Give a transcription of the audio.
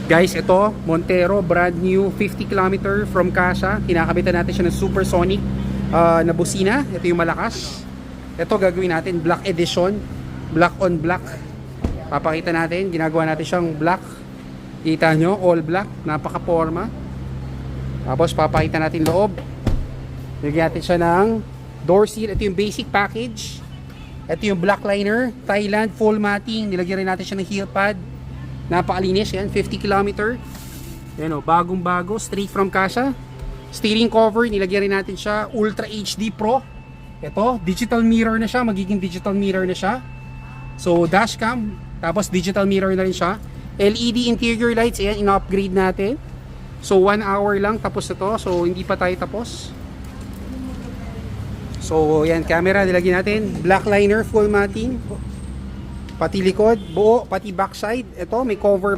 Guys, ito, Montero, brand new, 50 km from Casa. Kinakabitan natin siya ng supersonic na busina. Ito yung malakas. Ito gagawin natin, black edition, black on black. Papakita natin, ginagawa natin siyang black. Kita nyo, all black, napaka-forma. Tapos papakita natin loob. Lagyan natin siya ng door seal. Ito yung basic package. Ito yung black liner, Thailand, full matting. Nilagyan rin natin siya ng heel pad. Napakalinis yan, 50 km. Yan o, bagong bago, straight from Casa. Steering cover, nilagyan rin natin siya, Ultra HD Pro. Ito, digital mirror na siya, magiging digital mirror na siya. So, dashcam, tapos digital mirror na rin siya. LED interior lights, ayan, in-upgrade natin. So, 1 hour lang, tapos na to. So, hindi pa tayo tapos. So, yan, camera, nilagyan natin. Black liner, full matting. Pati likod, buo, pati backside. Ito, may cover pa.